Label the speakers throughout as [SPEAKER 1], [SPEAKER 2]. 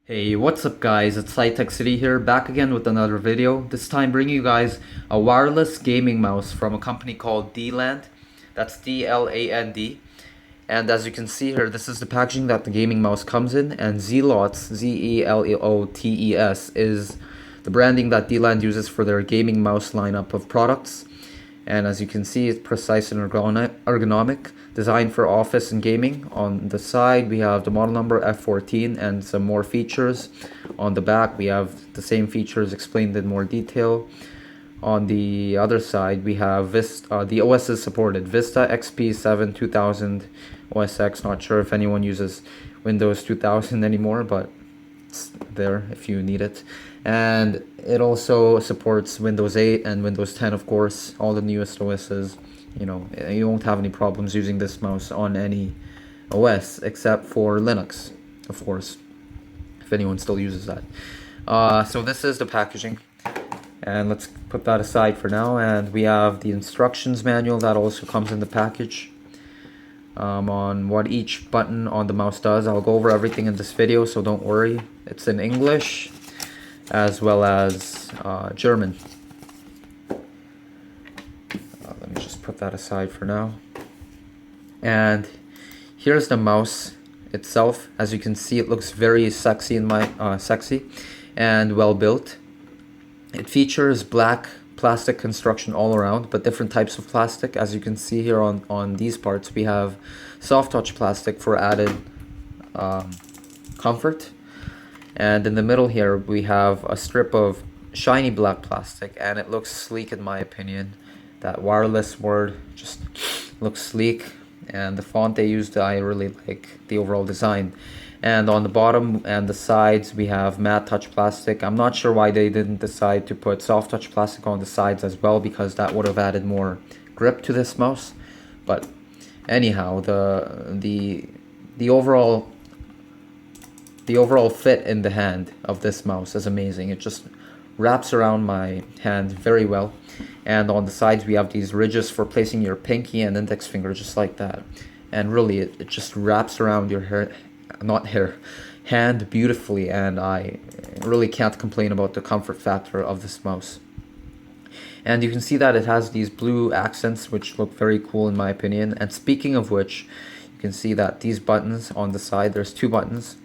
[SPEAKER 1] Hey, what's up guys, it's SciTech City here, back again with another video. This time bringing you guys a wireless gaming mouse from a company called DLAND. That's D-L-A-N-D. And as you can see here, this is the packaging that the gaming mouse comes in, and Zelotes, Z-E-L-O-T-E-S, is the branding that DLAND uses for their gaming mouse lineup of products. And as you can see, it's precise and ergonomic, designed for office and gaming. On the side, we have the model number F14 and some more features. On the back, we have the same features explained in more detail. On the other side, we have Vista, the OS is supported, Vista XP 7 2000 OS X. Not sure if anyone uses Windows 2000 anymore, but it's there if you need it. And it also supports Windows 8 and Windows 10, of course, all the newest OSs. You know, you won't have any problems using this mouse on any OS except for Linux, of course, if anyone still uses that. So this is the packaging, and let's put that aside for now. And we have the instructions manual that also comes in the package on what each button on the mouse does. I'll go over everything in this video, so don't worry. It's in English as well as German. Let me just put that aside for now. And here's the mouse itself. As you can see, it looks very sexy sexy and well built. It features black plastic construction all around, but different types of plastic. As you can see here on these parts, we have soft touch plastic for added comfort. And in the middle here, we have a strip of shiny black plastic, and it looks sleek in my opinion. That wireless word just looks sleek, and the font they used, I really like the overall design. And on the bottom and the sides, we have matte touch plastic. I'm not sure why they didn't decide to put soft touch plastic on the sides as well, because that would have added more grip to this mouse. But anyhow, the overall fit in the hand of this mouse is amazing. It just wraps around my hand very well. And on the sides, we have these ridges for placing your pinky and index finger, just like that. And really, it just wraps around your hand beautifully, and I really can't complain about the comfort factor of this mouse. And you can see that it has these blue accents, which look very cool in my opinion. And speaking of which, you can see that these buttons on the side, there's two buttons,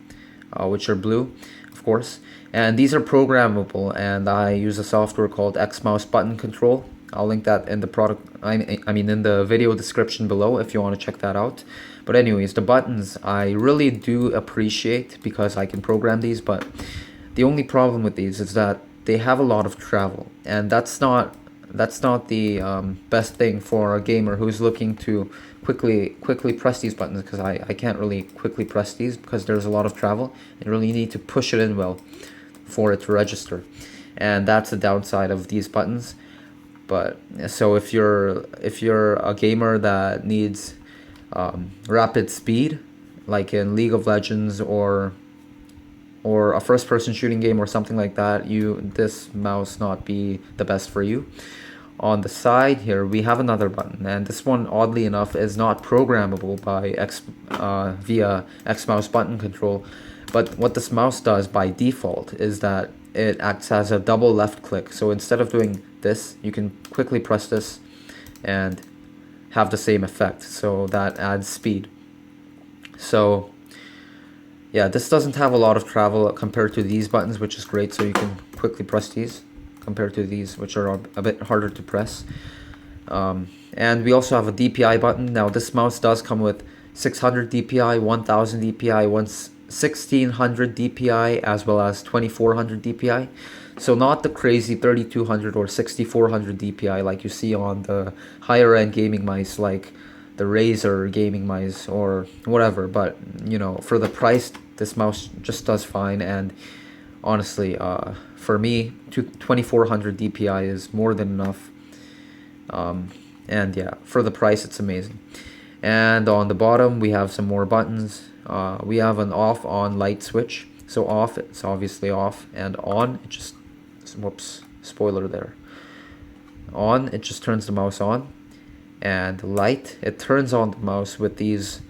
[SPEAKER 1] which are blue, of course, and these are programmable, and I use a software called Xmouse Button Control. I'll link that in the product, I mean in the video description below if you want to check that out. But anyways, the buttons I really do appreciate because I can program these, but the only problem with these is that they have a lot of travel, and that's not the best thing for a gamer who's looking to quickly press these buttons, because I can't really quickly press these because there's a lot of travel. You really need to push it in well for it to register, and that's the downside of these buttons. But so if you're a gamer that needs rapid speed, like in League of Legends or a first-person shooting game or something like that, this mouse not be the best for you. On the side here, we have another button, and this one, oddly enough, is not programmable by via Xmouse Button Control. But what this mouse does by default is that it acts as a double left click. So instead of doing this, you can quickly press this and have the same effect. So that adds speed. So yeah, this doesn't have a lot of travel compared to these buttons, which is great. So you can quickly press these compared to these, which are a bit harder to press. And we also have a DPI button. Now this mouse does come with 600 DPI, 1000 DPI, 1600 DPI, as well as 2400 DPI. So not the crazy 3200 or 6400 DPI like you see on the higher end gaming mice like the Razer gaming mice or whatever. But you know, for the price, this mouse just does fine. And honestly, for me, 2400 DPI is more than enough. And yeah, for the price, it's amazing. And on the bottom, we have some more buttons. We have an off-on light switch. So off, it's obviously off, and on, it just, whoops, spoiler there. On, it just turns the mouse on, and light, it turns on the mouse with these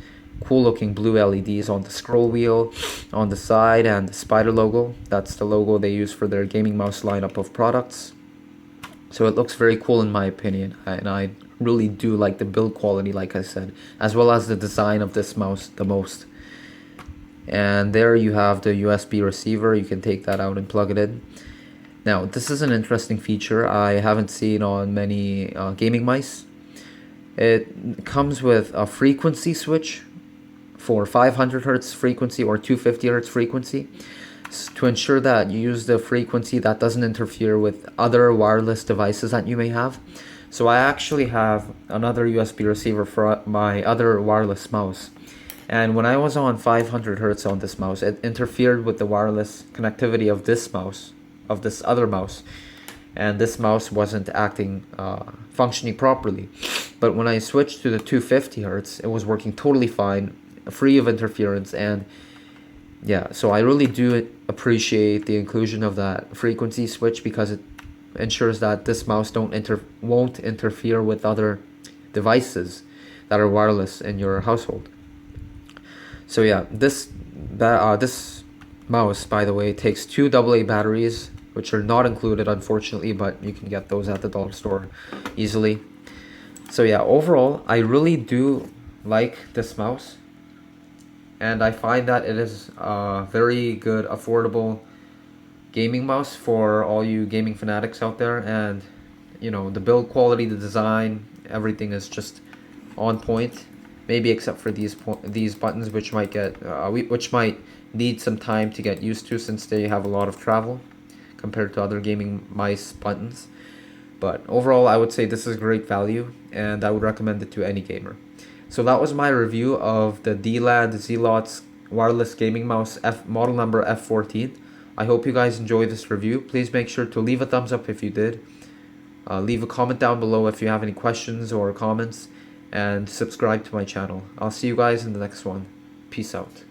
[SPEAKER 1] cool looking blue LEDs on the scroll wheel, on the side, and the spider logo. That's the logo they use for their gaming mouse lineup of products. So it looks very cool in my opinion, and I really do like the build quality, like I said, as well as the design of this mouse the most. And there you have the USB receiver. You can take that out and plug it in. Now, this is an interesting feature I haven't seen on many gaming mice. It comes with a frequency switch for 500 Hz frequency or 250 Hz frequency to ensure that you use the frequency that doesn't interfere with other wireless devices that you may have. So I actually have another USB receiver for my other wireless mouse. And when I was on 500 Hz on this mouse, it interfered with the wireless connectivity of this mouse, of this other mouse. And this mouse wasn't functioning properly. But when I switched to the 250 Hz, it was working totally fine, free of interference. And yeah, so I really do appreciate the inclusion of that frequency switch, because it ensures that this mouse won't interfere with other devices that are wireless in your household. So yeah, this mouse, by the way, takes 2 AA batteries, which are not included unfortunately, but you can get those at the dollar store easily. So yeah, overall I really do like this mouse, and I find that it is a very good, affordable gaming mouse for all you gaming fanatics out there. And you know, the build quality, the design, everything is just on point. Maybe except for these buttons, which might need some time to get used to, since they have a lot of travel compared to other gaming mice buttons. But overall, I would say this is great value, and I would recommend it to any gamer. So that was my review of the DLAND Zelotes wireless gaming mouse model number F14. I hope you guys enjoyed this review. Please make sure to leave a thumbs up if you did. Leave a comment down below if you have any questions or comments, and subscribe to my channel. I'll see you guys in the next one. Peace out.